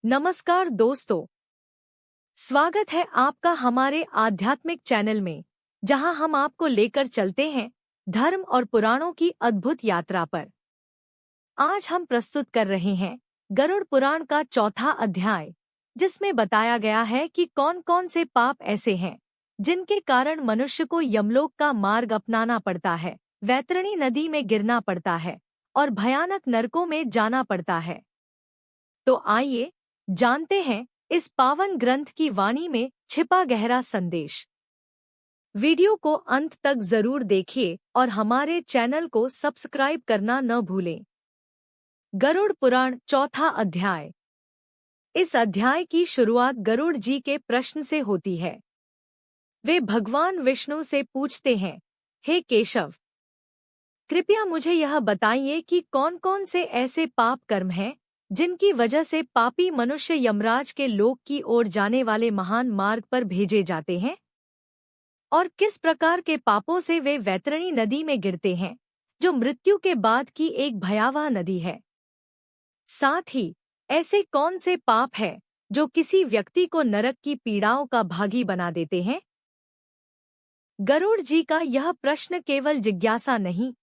नमस्कार दोस्तों, स्वागत है आपका हमारे आध्यात्मिक चैनल में, जहां हम आपको लेकर चलते हैं धर्म और पुराणों की अद्भुत यात्रा पर। आज हम प्रस्तुत कर रहे हैं गरुड़ पुराण का चौथा अध्याय, जिसमें बताया गया है कि कौन-कौन से पाप ऐसे हैं जिनके कारण मनुष्य को यमलोक का मार्ग अपनाना पड़ता है, वैतरणी नदी में गिरना पड़ता है और भयानक नरकों में जाना पड़ता है। तो आइए जानते हैं इस पावन ग्रंथ की वाणी में छिपा गहरा संदेश। वीडियो को अंत तक जरूर देखिए और हमारे चैनल को सब्सक्राइब करना न भूलें। गरुड़ पुराण चौथा अध्याय। इस अध्याय की शुरुआत गरुड़ जी के प्रश्न से होती है। वे भगवान विष्णु से पूछते हैं, हे केशव, कृपया मुझे यह बताइए कि कौन-कौन से ऐसे पाप कर्म हैं जिनकी वजह से पापी मनुष्य यमराज के लोक की ओर जाने वाले महान मार्ग पर भेजे जाते हैं, और किस प्रकार के पापों से वे वैतरणी नदी में गिरते हैं, जो मृत्यु के बाद की एक भयावह नदी है। साथ ही ऐसे कौन से पाप हैं जो किसी व्यक्ति को नरक की पीड़ाओं का भागी बना देते हैं। गरुड़ जी का यह प्रश्न केवल जिज्ञासा नहीं,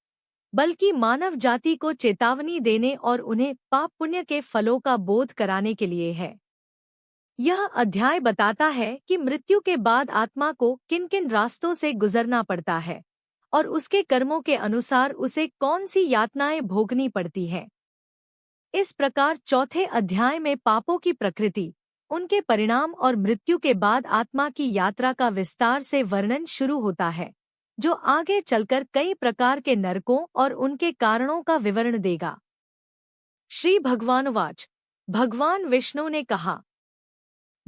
बल्कि मानव जाति को चेतावनी देने और उन्हें पाप पुण्य के फलों का बोध कराने के लिए है। यह अध्याय बताता है कि मृत्यु के बाद आत्मा को किन किन रास्तों से गुजरना पड़ता है और उसके कर्मों के अनुसार उसे कौन सी यातनाएं भोगनी पड़ती हैं। इस प्रकार चौथे अध्याय में पापों की प्रकृति, उनके परिणाम और मृत्यु के बाद आत्मा की यात्रा का विस्तार से वर्णन शुरू होता है, जो आगे चलकर कई प्रकार के नरकों और उनके कारणों का विवरण देगा। श्री भगवानुवाच। भगवान विष्णु ने कहा।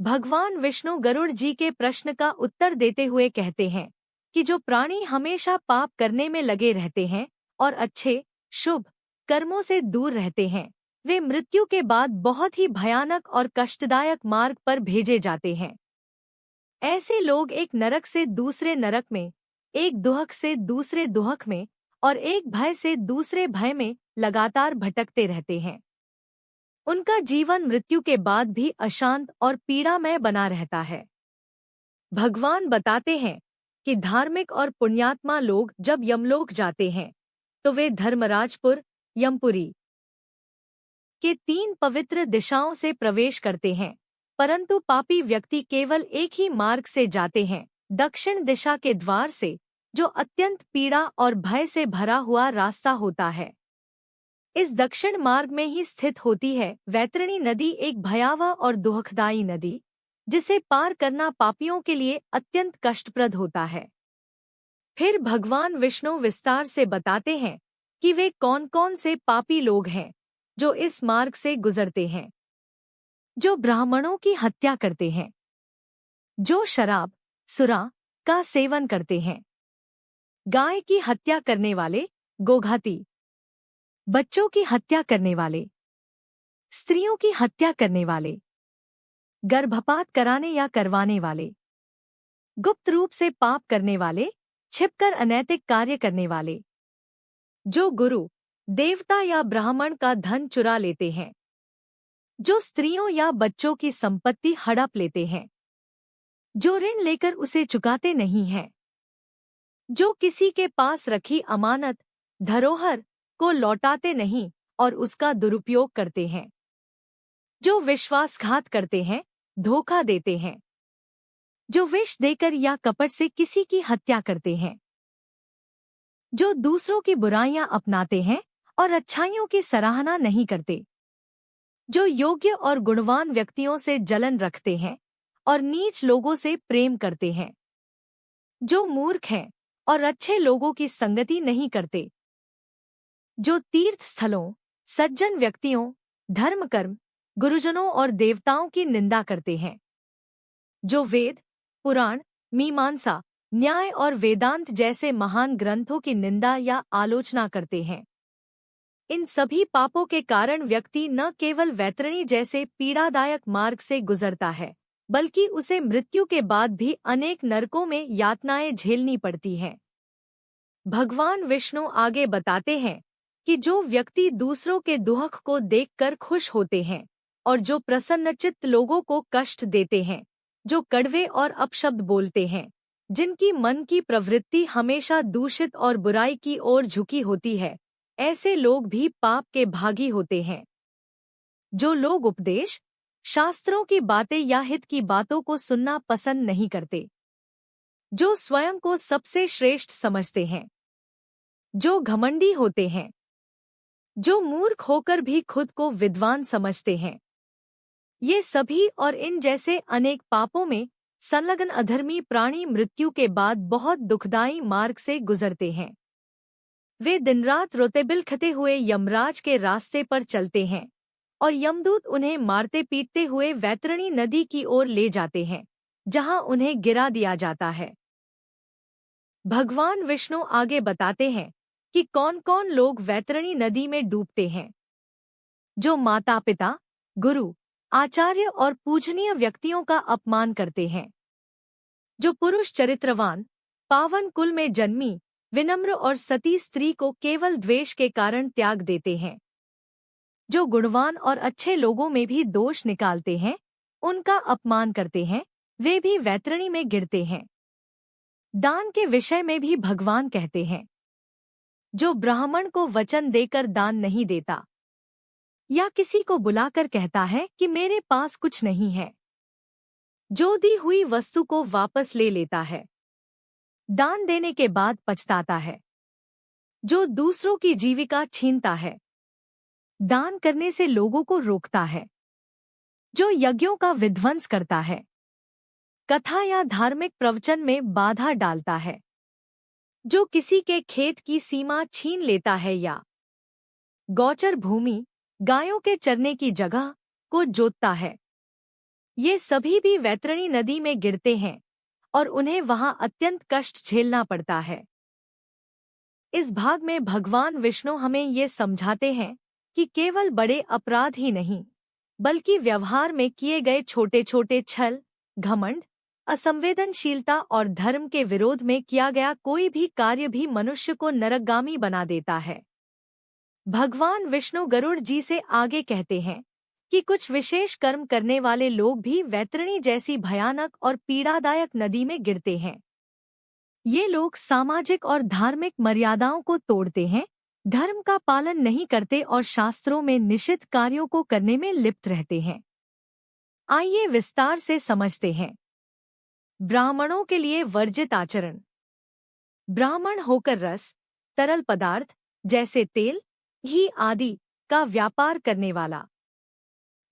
भगवान विष्णु गरुड़ जी के प्रश्न का उत्तर देते हुए कहते हैं कि जो प्राणी हमेशा पाप करने में लगे रहते हैं और अच्छे शुभ कर्मों से दूर रहते हैं, वे मृत्यु के बाद बहुत ही भयानक और कष्टदायक मार्ग पर भेजे जाते हैं। ऐसे लोग एक नरक से दूसरे नरक में, एक दुहक से दूसरे दुहक में और एक भय से दूसरे भय में लगातार भटकते रहते हैं। उनका जीवन मृत्यु के बाद भी अशांत और पीड़ामय बना रहता है। भगवान बताते हैं कि धार्मिक और पुण्यात्मा लोग जब यमलोक जाते हैं तो वे धर्मराजपुर, यमपुरी के 3 पवित्र दिशाओं से प्रवेश करते हैं, परंतु पापी व्यक्ति केवल एक ही मार्ग से जाते हैं, दक्षिण दिशा के द्वार से, जो अत्यंत पीड़ा और भय से भरा हुआ रास्ता होता है। इस दक्षिण मार्ग में ही स्थित होती है वैतरणी नदी, एक भयावह और दुखदायी नदी, जिसे पार करना पापियों के लिए अत्यंत कष्टप्रद होता है। फिर भगवान विष्णु विस्तार से बताते हैं कि वे कौन-कौन से पापी लोग हैं जो इस मार्ग से गुजरते हैं। जो ब्राह्मणों की हत्या करते हैं, जो शराब सुरा का सेवन करते हैं, गाय की हत्या करने वाले, गोघाती, बच्चों की हत्या करने वाले, स्त्रियों की हत्या करने वाले, गर्भपात कराने या करवाने वाले, गुप्त रूप से पाप करने वाले, छिपकर अनैतिक कार्य करने वाले, जो गुरु, देवता या ब्राह्मण का धन चुरा लेते हैं, जो स्त्रियों या बच्चों की संपत्ति हड़प लेते हैं, जो ऋण लेकर उसे चुकाते नहीं हैं, जो किसी के पास रखी अमानत, धरोहर को लौटाते नहीं और उसका दुरुपयोग करते हैं, जो विश्वासघात करते हैं, धोखा देते हैं, जो विष देकर या कपट से किसी की हत्या करते हैं, जो दूसरों की बुराइयां अपनाते हैं और अच्छाइयों की सराहना नहीं करते, जो योग्य और गुणवान व्यक्तियों से जलन रखते हैं और नीच लोगों से प्रेम करते हैं, जो मूर्ख हैं और अच्छे लोगों की संगति नहीं करते, जो तीर्थ स्थलों, सज्जन व्यक्तियों, धर्मकर्म, गुरुजनों और देवताओं की निंदा करते हैं, जो वेद, पुराण, मीमांसा, न्याय और वेदांत जैसे महान ग्रंथों की निंदा या आलोचना करते हैं। इन सभी पापों के कारण व्यक्ति न केवल वैतरणी जैसे पीड़ादायक मार्ग से गुजरता है, बल्कि उसे मृत्यु के बाद भी अनेक नरकों में यातनाएं झेलनी पड़ती हैं। भगवान विष्णु आगे बताते हैं कि जो व्यक्ति दूसरों के दुख को देखकर खुश होते हैं और जो प्रसन्नचित्त लोगों को कष्ट देते हैं, जो कड़वे और अपशब्द बोलते हैं, जिनकी मन की प्रवृत्ति हमेशा दूषित और बुराई की ओर झुकी होती है, ऐसे लोग भी पाप के भागी होते हैं। जो लोग उपदेश, शास्त्रों की बातें या हित की बातों को सुनना पसंद नहीं करते, जो स्वयं को सबसे श्रेष्ठ समझते हैं, जो घमंडी होते हैं, जो मूर्ख होकर भी खुद को विद्वान समझते हैं, ये सभी और इन जैसे अनेक पापों में संलग्न अधर्मी प्राणी मृत्यु के बाद बहुत दुखदायी मार्ग से गुजरते हैं। वे दिनरात रोते बिलखते हुए यमराज के रास्ते पर चलते हैं और यमदूत उन्हें मारते पीटते हुए वैतरणी नदी की ओर ले जाते हैं, जहां उन्हें गिरा दिया जाता है। भगवान विष्णु आगे बताते हैं कि कौन कौन लोग वैतरणी नदी में डूबते हैं। जो माता पिता, गुरु, आचार्य और पूजनीय व्यक्तियों का अपमान करते हैं, जो पुरुष चरित्रवान, पावन कुल में जन्मी, विनम्र और सती स्त्री को केवल द्वेष के कारण त्याग देते हैं, जो गुणवान और अच्छे लोगों में भी दोष निकालते हैं, उनका अपमान करते हैं, वे भी वैतरणी में गिरते हैं। दान के विषय में भी भगवान कहते हैं, जो ब्राह्मण को वचन देकर दान नहीं देता या किसी को बुलाकर कहता है कि मेरे पास कुछ नहीं है, जो दी हुई वस्तु को वापस ले लेता है, दान देने के बाद पछताता है, जो दूसरों की जीविका छीनता है, दान करने से लोगों को रोकता है, जो यज्ञों का विध्वंस करता है, कथा या धार्मिक प्रवचन में बाधा डालता है, जो किसी के खेत की सीमा छीन लेता है या गौचर भूमि, गायों के चरने की जगह को जोतता है, ये सभी भी वैतरणी नदी में गिरते हैं और उन्हें वहां अत्यंत कष्ट झेलना पड़ता है। इस भाग में भगवान विष्णु हमें ये समझाते हैं कि केवल बड़े अपराध ही नहीं, बल्कि व्यवहार में किए गए छोटे छोटे छल, घमंड, असंवेदनशीलता और धर्म के विरोध में किया गया कोई भी कार्य भी मनुष्य को नरकगामी बना देता है। भगवान विष्णु गरुड़ जी से आगे कहते हैं कि कुछ विशेष कर्म करने वाले लोग भी वैतरणी जैसी भयानक और पीड़ादायक नदी में गिरते हैं। ये लोग सामाजिक और धार्मिक मर्यादाओं को तोड़ते हैं, धर्म का पालन नहीं करते और शास्त्रों में निषिद्ध कार्यों को करने में लिप्त रहते हैं। आइए विस्तार से समझते हैं। ब्राह्मणों के लिए वर्जित आचरण। ब्राह्मण होकर रस, तरल पदार्थ जैसे तेल, घी आदि का व्यापार करने वाला।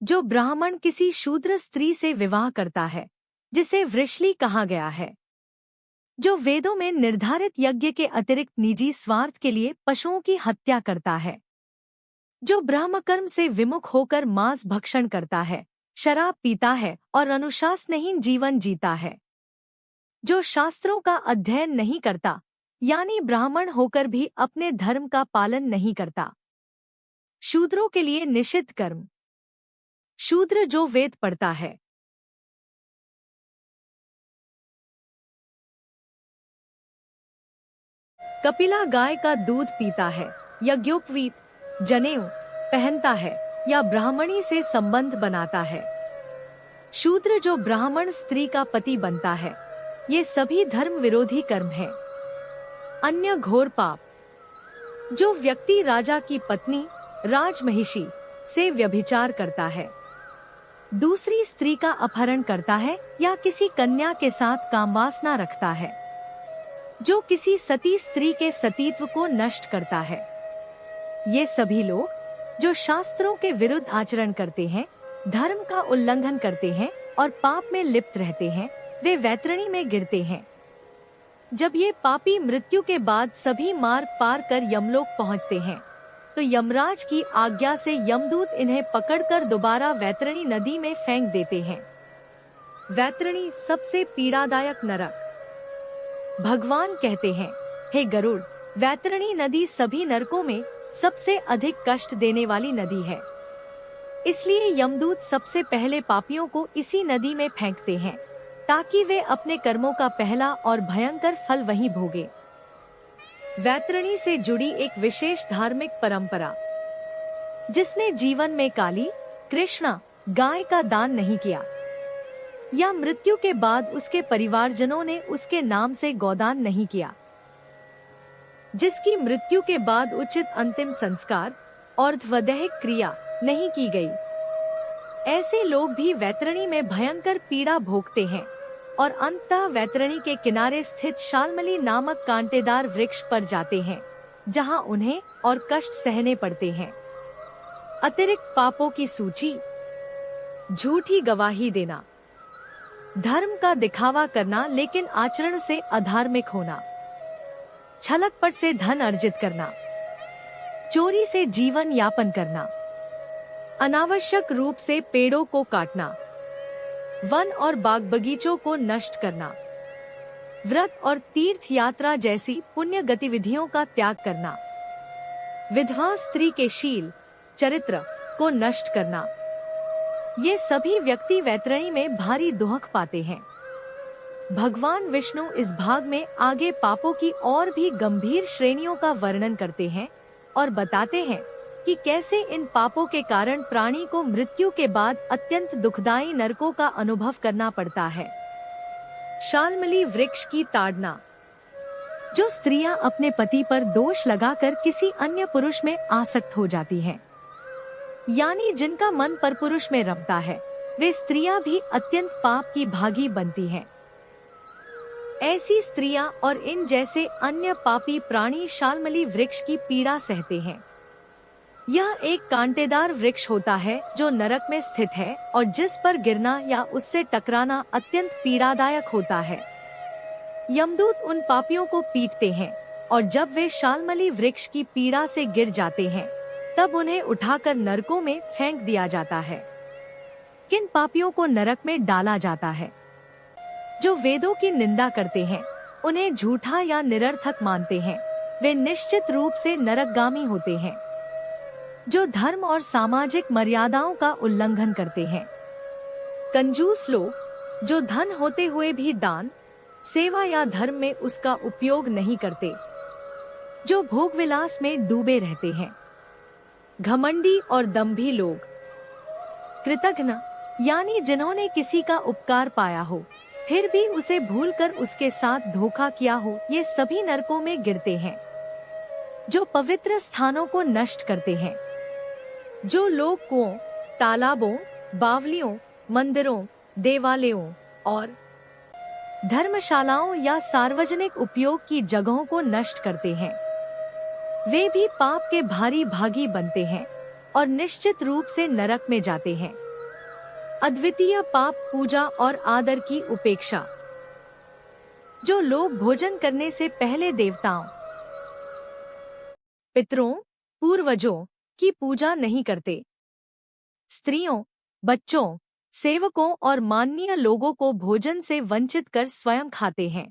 जो ब्राह्मण किसी शूद्र स्त्री से विवाह करता है, जिसे वृषली कहा गया है। जो वेदों में निर्धारित यज्ञ के अतिरिक्त निजी स्वार्थ के लिए पशुओं की हत्या करता है। जो ब्रह्मकर्म से विमुख होकर मांस भक्षण करता है, शराब पीता है और अनुशासनहीन जीवन जीता है। जो शास्त्रों का अध्ययन नहीं करता, यानी ब्राह्मण होकर भी अपने धर्म का पालन नहीं करता। शूद्रों के लिए निषिद्ध कर्म। शूद्र जो वेद पढ़ता है, कपिला गाय का दूध पीता है, यज्ञोपवीत, जनेऊ पहनता है या ब्राह्मणी से संबंध बनाता है। शूद्र जो ब्राह्मण स्त्री का पति बनता है, ये सभी धर्म विरोधी कर्म हैं। अन्य घोर पाप। जो व्यक्ति राजा की पत्नी राजमहिषी से व्यभिचार करता है, दूसरी स्त्री का अपहरण करता है या किसी कन्या के साथ कामवासना रखता है। जो किसी सती स्त्री के सतीत्व को नष्ट करता है। ये सभी लोग जो शास्त्रों के विरुद्ध आचरण करते हैं, धर्म का उल्लंघन करते हैं और पाप में लिप्त रहते हैं, वे वैतरणी में गिरते हैं। जब ये पापी मृत्यु के बाद सभी मार्ग पार कर यमलोक पहुंचते हैं, तो यमराज की आज्ञा से यमदूत इन्हें पकड़कर दोबारा वैतरणी नदी में फेंक देते हैं। वैतरणी सबसे पीड़ादायक नरक। भगवान कहते हैं, हे गरुड़, वैतरणी नदी सभी नरकों में सबसे अधिक कष्ट देने वाली नदी है। इसलिए यमदूत सबसे पहले पापियों को इसी नदी में फेंकते हैं, ताकि वे अपने कर्मों का पहला और भयंकर फल वहीं भोगे। वैतरणी से जुड़ी एक विशेष धार्मिक परंपरा, जिसने जीवन में काली, कृष्णा, गाय का दान नहीं किया, या मृत्यु के बाद उसके परिवारजनों ने उसके नाम से गोदान नहीं किया, जिसकी मृत्यु के बाद उचित अंतिम संस्कार और वैदिक क्रिया नहीं की गई। ऐसे लोग भी वैतरणी में भयंकर पीड़ा भोगते हैं और अंततः वैतरणी के किनारे स्थित शाल्मली नामक कांटेदार वृक्ष पर जाते हैं, जहां उन्हें और कष्ट सहने पड़ते हैं। अतिरिक्त पापों की सूची: झूठी गवाही देना, धर्म का दिखावा करना लेकिन आचरण से अधार्मिक होना, छलकपट से धन अर्जित करना, चोरी से जीवन यापन करना, अनावश्यक रूप से पेड़ों को काटना, वन और बाग बगीचों को नष्ट करना, व्रत और तीर्थ यात्रा जैसी पुण्य गतिविधियों का त्याग करना, विधवा स्त्री के शील चरित्र को नष्ट करना। ये सभी व्यक्ति वैतरणी में भारी दुख पाते हैं। भगवान विष्णु इस भाग में आगे पापों की और भी गंभीर श्रेणियों का वर्णन करते हैं और बताते हैं कि कैसे इन पापों के कारण प्राणी को मृत्यु के बाद अत्यंत दुखदायी नरकों का अनुभव करना पड़ता है। शाल्मली वृक्ष की ताड़ना: जो स्त्रियां अपने पति पर दोष लगाकर किसी अन्य पुरुष में आसक्त हो जाती हैं, यानी जिनका मन परपुरुष में रमता है, वे स्त्रियां भी अत्यंत पाप की भागी बनती हैं। ऐसी स्त्रियां और इन जैसे अन्य पापी प्राणी शाल्मली वृक्ष की पीड़ा सहते हैं। यह एक कांटेदार वृक्ष होता है जो नरक में स्थित है और जिस पर गिरना या उससे टकराना अत्यंत पीड़ादायक होता है। यमदूत उन पापियों को पीटते हैं और जब वे शाल्मली वृक्ष की पीड़ा से गिर जाते हैं, तब उन्हें उठाकर नरकों में फेंक दिया जाता है। किन पापियों को नरक में डाला जाता है? जो वेदों की निंदा करते हैं, उन्हें झूठा या निरर्थक मानते हैं, वे निश्चित रूप से नरकगामी होते हैं। जो धर्म और सामाजिक मर्यादाओं का उल्लंघन करते हैं। कंजूस लोग, जो धन होते हुए भी दान, सेवा या धर्म में उसका उपयोग नहीं करते। जो भोगविलास में डूबे रहते हैं। घमंडी और दंभी लोग। कृतघ्न, यानी जिन्होंने किसी का उपकार पाया हो फिर भी उसे भूलकर उसके साथ धोखा किया हो, ये सभी नरकों में गिरते हैं। जो पवित्र स्थानों को नष्ट करते हैं। जो लोग कुओं, तालाबों, बावलियों, मंदिरों, देवालयों और धर्मशालाओं या सार्वजनिक उपयोग की जगहों को नष्ट करते हैं, वे भी पाप के भारी भागी बनते हैं और निश्चित रूप से नरक में जाते हैं। अद्वितीय पाप पूजा और आदर की उपेक्षा। जो लोग भोजन करने से पहले देवताओं, पितरों, पूर्वजों की पूजा नहीं करते, स्त्रियों, बच्चों, सेवकों और माननीय लोगों को भोजन से वंचित कर स्वयं खाते हैं,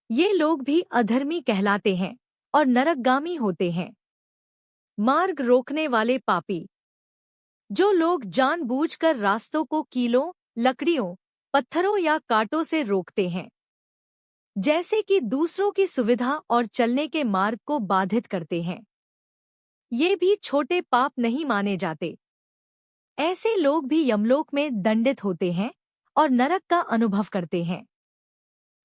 ये लोग भी अधर्मी कहलाते हैं और नरकगामी होते हैं। मार्ग रोकने वाले पापी। जो लोग जानबूझकर रास्तों को कीलों, लकड़ियों, पत्थरों या कांटों से रोकते हैं, जैसे कि दूसरों की सुविधा और चलने के मार्ग को बाधित करते हैं, ये भी छोटे पाप नहीं माने जाते। ऐसे लोग भी यमलोक में दंडित होते हैं और नरक का अनुभव करते हैं।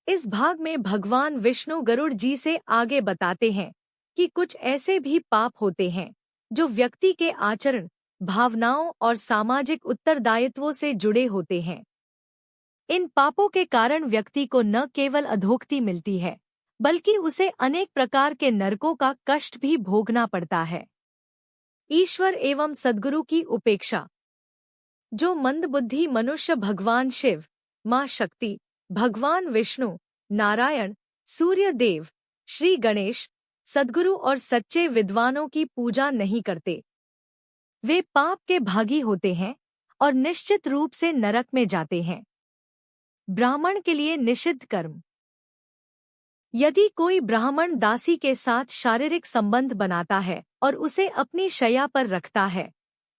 इस भाग में भगवान विष्णु गरुड़ जी से आगे बताते हैं कि कुछ ऐसे भी पाप होते हैं जो व्यक्ति के आचरण, भावनाओं और सामाजिक उत्तरदायित्वों से जुड़े होते हैं। इन पापों के कारण व्यक्ति को न केवल अधोगति मिलती है, बल्कि उसे अनेक प्रकार के नरकों का कष्ट भी भोगना पड़ता है। ईश्वर एवं सद्गुरु की उपेक्षा। जो मंदबुद्धि मनुष्य भगवान शिव, माँ शक्ति, भगवान विष्णु, नारायण, सूर्य देव, श्री गणेश, सद्गुरु और सच्चे विद्वानों की पूजा नहीं करते, वे पाप के भागी होते हैं और निश्चित रूप से नरक में जाते हैं। ब्राह्मण के लिए निषिद्ध कर्म। यदि कोई ब्राह्मण दासी के साथ शारीरिक संबंध बनाता है और उसे अपनी शैया पर रखता है,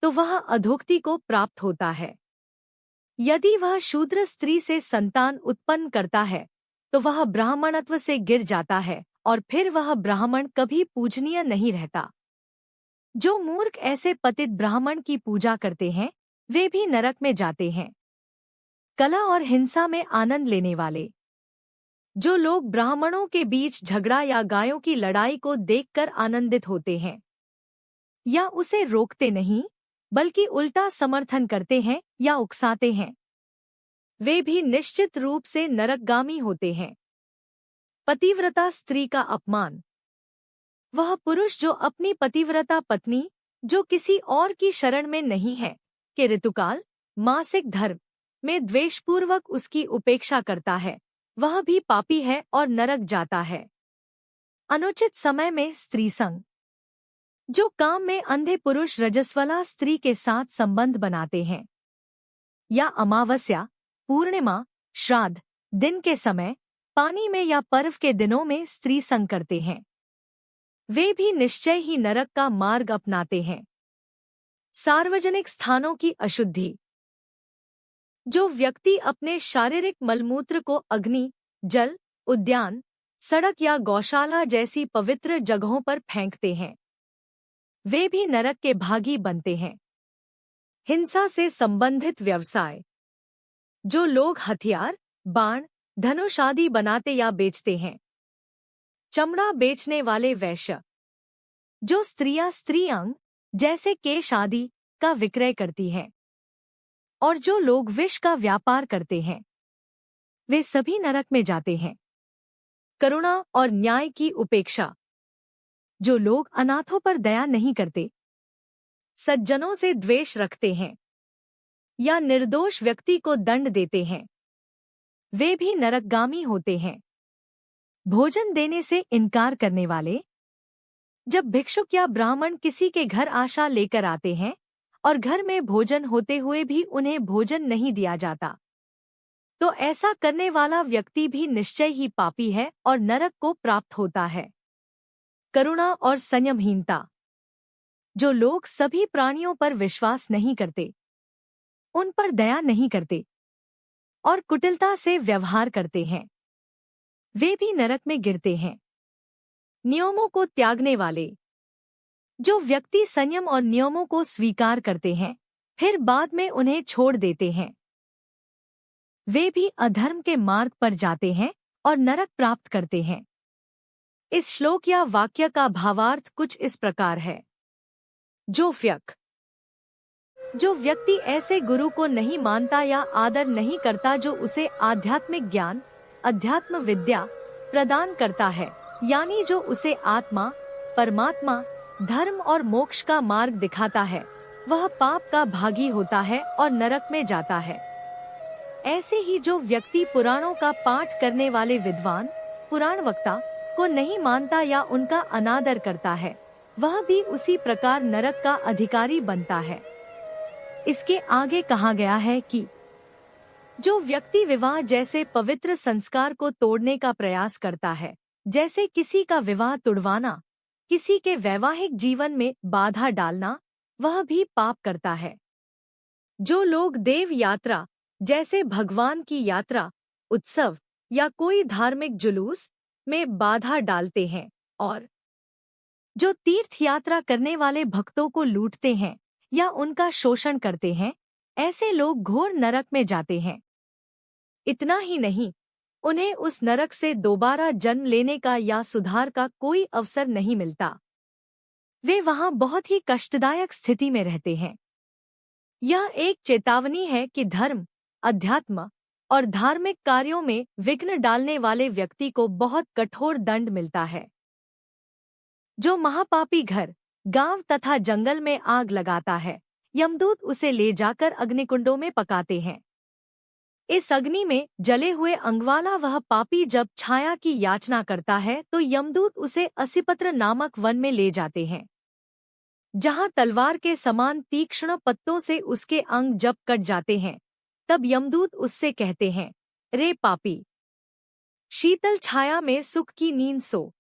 तो वह अधोगति को प्राप्त होता है। यदि वह शूद्र स्त्री से संतान उत्पन्न करता है, तो वह ब्राह्मणत्व से गिर जाता है और फिर वह ब्राह्मण कभी पूजनीय नहीं रहता। जो मूर्ख ऐसे पतित ब्राह्मण की पूजा करते हैं, वे भी नरक में जाते हैं। कला और हिंसा में आनंद लेने वाले। जो लोग ब्राह्मणों के बीच झगड़ा या गायों की लड़ाई को देखकर आनंदित होते हैं या उसे रोकते नहीं बल्कि उल्टा समर्थन करते हैं या उकसाते हैं, वे भी निश्चित रूप से नरकगामी होते हैं। पतिव्रता स्त्री का अपमान। वह पुरुष जो अपनी पतिव्रता पत्नी, जो किसी और की शरण में नहीं है, के ऋतुकाल मासिक धर्म में द्वेषपूर्वक उसकी उपेक्षा करता है, वह भी पापी है और नरक जाता है। अनुचित समय में स्त्री संग। जो काम में अंधे पुरुष रजस्वला स्त्री के साथ संबंध बनाते हैं या अमावस्या, पूर्णिमा, श्राद्ध दिन के समय, पानी में या पर्व के दिनों में स्त्री संग करते हैं, वे भी निश्चय ही नरक का मार्ग अपनाते हैं। सार्वजनिक स्थानों की अशुद्धि। जो व्यक्ति अपने शारीरिक मलमूत्र को अग्नि, जल, उद्यान, सड़क या गौशाला जैसी पवित्र जगहों पर फेंकते हैं, वे भी नरक के भागी बनते हैं। हिंसा से संबंधित व्यवसाय। जो लोग हथियार, बाण, धनुष आदि बनाते या बेचते हैं। चमड़ा बेचने वाले वैश्य। जो स्त्रियां स्त्री अंग जैसे केश आदि का विक्रय करती हैं और जो लोग विष का व्यापार करते हैं, वे सभी नरक में जाते हैं। करुणा और न्याय की उपेक्षा। जो लोग अनाथों पर दया नहीं करते, सज्जनों से द्वेष रखते हैं या निर्दोष व्यक्ति को दंड देते हैं, वे भी नरकगामी होते हैं। भोजन देने से इनकार करने वाले। जब भिक्षुक या ब्राह्मण किसी के घर आशा लेकर आते हैं और घर में भोजन होते हुए भी उन्हें भोजन नहीं दिया जाता, तो ऐसा करने वाला व्यक्ति भी निश्चय ही पापी है और नरक को प्राप्त होता है। करुणा और संयमहीनता। जो लोग सभी प्राणियों पर विश्वास नहीं करते, उन पर दया नहीं करते और कुटिलता से व्यवहार करते हैं, वे भी नरक में गिरते हैं। नियमों को त्यागने वाले। जो व्यक्ति संयम और नियमों को स्वीकार करते हैं फिर बाद में उन्हें छोड़ देते हैं, वे भी अधर्म के मार्ग पर जाते हैं और नरक प्राप्त करते हैं। इस श्लोक या वाक्य का भावार्थ कुछ इस प्रकार है। जो व्यक्ति ऐसे गुरु को नहीं मानता या आदर नहीं करता जो उसे आध्यात्मिक ज्ञान, अध्यात्म विद्या प्रदान करता है, यानी जो उसे आत्मा, परमात्मा, धर्म और मोक्ष का मार्ग दिखाता है, वह पाप का भागी होता है और नरक में जाता है। ऐसे ही जो व्यक्ति पुराणों का पाठ करने वाले विद्वान, पुराण वक्ता को नहीं मानता या उनका अनादर करता है, वह भी उसी प्रकार नरक का अधिकारी बनता है। इसके आगे कहा गया है कि जो व्यक्ति विवाह जैसे पवित्र संस्कार को तोड़ने का प्रयास करता है, जैसे किसी का विवाह तुड़वाना, किसी के वैवाहिक जीवन में बाधा डालना, वह भी पाप करता है। जो लोग देव यात्रा जैसे भगवान की यात्रा, उत्सव या कोई धार्मिक जुलूस में बाधा डालते हैं और जो तीर्थ यात्रा करने वाले भक्तों को लूटते हैं या उनका शोषण करते हैं, ऐसे लोग घोर नरक में जाते हैं। इतना ही नहीं, उन्हें उस नरक से दोबारा जन्म लेने का या सुधार का कोई अवसर नहीं मिलता। वे वहां बहुत ही कष्टदायक स्थिति में रहते हैं। यह एक चेतावनी है कि धर्म, अध्यात्म और धार्मिक कार्यों में विघ्न डालने वाले व्यक्ति को बहुत कठोर दंड मिलता है। जो महापापी घर, गांव तथा जंगल में आग लगाता है, यमदूत उसे ले जाकर अग्निकुंडों में पकाते हैं। इस अग्नि में जले हुए अंगवाला वह पापी जब छाया की याचना करता है तो यमदूत उसे असिपत्र नामक वन में ले जाते हैं, जहां तलवार के समान तीक्ष्ण पत्तों से उसके अंग जब कट जाते हैं, तब यमदूत उससे कहते हैं, रे पापी, शीतल छाया में सुख की नींद सो।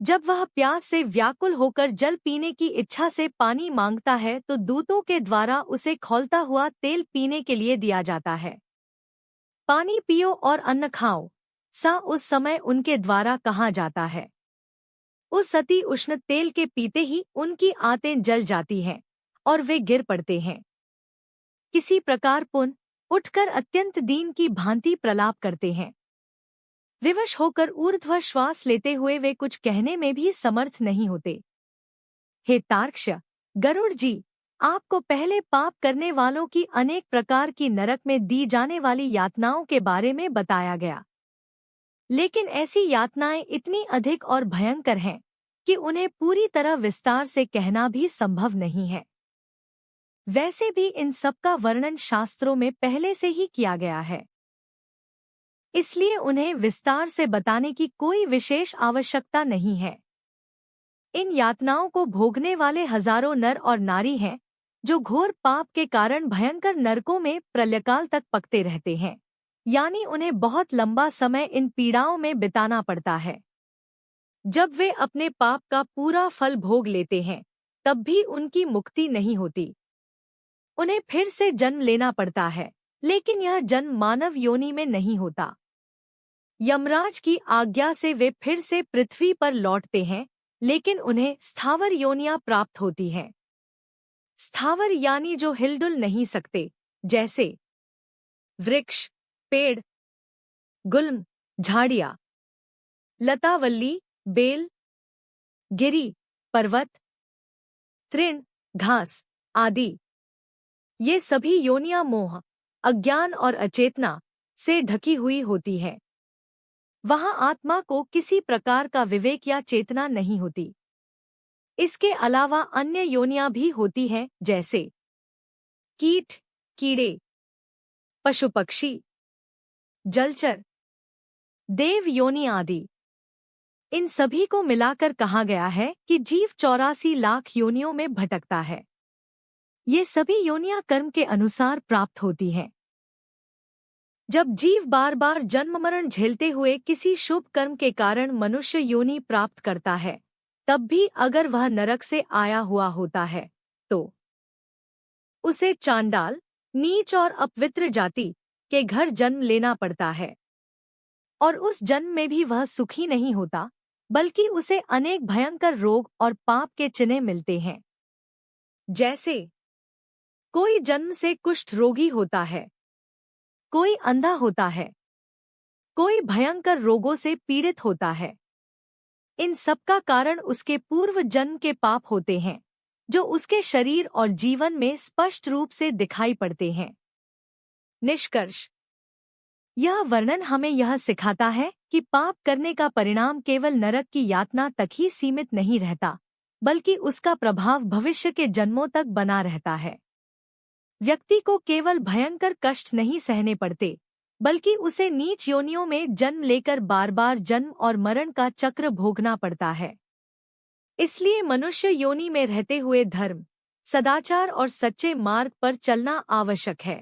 जब वह प्यास से व्याकुल होकर जल पीने की इच्छा से पानी मांगता है तो दूतों के द्वारा उसे खौलता हुआ तेल पीने के लिए दिया जाता है। पानी पियो और अन्न खाओ, सा उस समय उनके द्वारा कहा जाता है। उस अति उष्ण तेल के पीते ही उनकी आंतें जल जाती हैं और वे गिर पड़ते हैं। किसी प्रकार पुन उठकर अत्यंत दीन की भांति प्रलाप करते हैं। विवश होकर ऊर्ध्व श्वास लेते हुए वे कुछ कहने में भी समर्थ नहीं होते। हे तार्क्ष, गरुड़ जी, आपको पहले पाप करने वालों की अनेक प्रकार की नरक में दी जाने वाली यातनाओं के बारे में बताया गया, लेकिन ऐसी यातनाएं इतनी अधिक और भयंकर हैं कि उन्हें पूरी तरह विस्तार से कहना भी संभव नहीं है। वैसे भी इन सब का वर्णन शास्त्रों में पहले से ही किया गया है, इसलिए उन्हें विस्तार से बताने की कोई विशेष आवश्यकता नहीं है। इन यातनाओं को भोगने वाले हजारों नर और नारी हैं, जो घोर पाप के कारण भयंकर नरकों में प्रलयकाल तक पकते रहते हैं, यानी उन्हें बहुत लंबा समय इन पीड़ाओं में बिताना पड़ता है। जब वे अपने पाप का पूरा फल भोग लेते हैं, तब भी उनकी मुक्ति नहीं होती। उन्हें फिर से जन्म लेना पड़ता है, लेकिन यह जन्म मानव योनि में नहीं होता। यमराज की आज्ञा से वे फिर से पृथ्वी पर लौटते हैं, लेकिन उन्हें स्थावर योनियां प्राप्त होती हैं। स्थावर यानी जो हिलडुल नहीं सकते, जैसे वृक्ष, पेड़, गुल्म, झाड़ियां, लतावल्ली, बेल, गिरी, पर्वत, तृण, घास आदि। ये सभी योनियां मोह, अज्ञान और अचेतना से ढकी हुई होती है। वहां आत्मा को किसी प्रकार का विवेक या चेतना नहीं होती। इसके अलावा अन्य योनियां भी होती हैं, जैसे कीट, कीड़े, पशु पक्षी, जलचर, देव योनि आदि। इन सभी को मिलाकर कहा गया है कि जीव 84 लाख योनियों में भटकता है। ये सभी योनियां कर्म के अनुसार प्राप्त होती हैं। जब जीव बार बार जन्म मरण झेलते हुए किसी शुभ कर्म के कारण मनुष्य योनि प्राप्त करता है, तब भी अगर वह नरक से आया हुआ होता है, तो उसे चांडाल, नीच और अपवित्र जाति के घर जन्म लेना पड़ता है, और उस जन्म में भी वह सुखी नहीं होता, बल्कि उसे अनेक भयंकर रोग और पाप के चिन्ह मिलते हैं। जैसे कोई जन्म से कुष्ठ रोगी होता है, कोई अंधा होता है, कोई भयंकर रोगों से पीड़ित होता है। इन सब का कारण उसके पूर्व जन्म के पाप होते हैं, जो उसके शरीर और जीवन में स्पष्ट रूप से दिखाई पड़ते हैं। निष्कर्ष, यह वर्णन हमें यह सिखाता है कि पाप करने का परिणाम केवल नरक की यातना तक ही सीमित नहीं रहता, बल्कि उसका प्रभाव भविष्य के जन्मों तक बना रहता है। व्यक्ति को केवल भयंकर कष्ट नहीं सहने पड़ते, बल्कि उसे नीच योनियों में जन्म लेकर बार बार जन्म और मरण का चक्र भोगना पड़ता है। इसलिए मनुष्य योनि में रहते हुए धर्म, सदाचार और सच्चे मार्ग पर चलना आवश्यक है।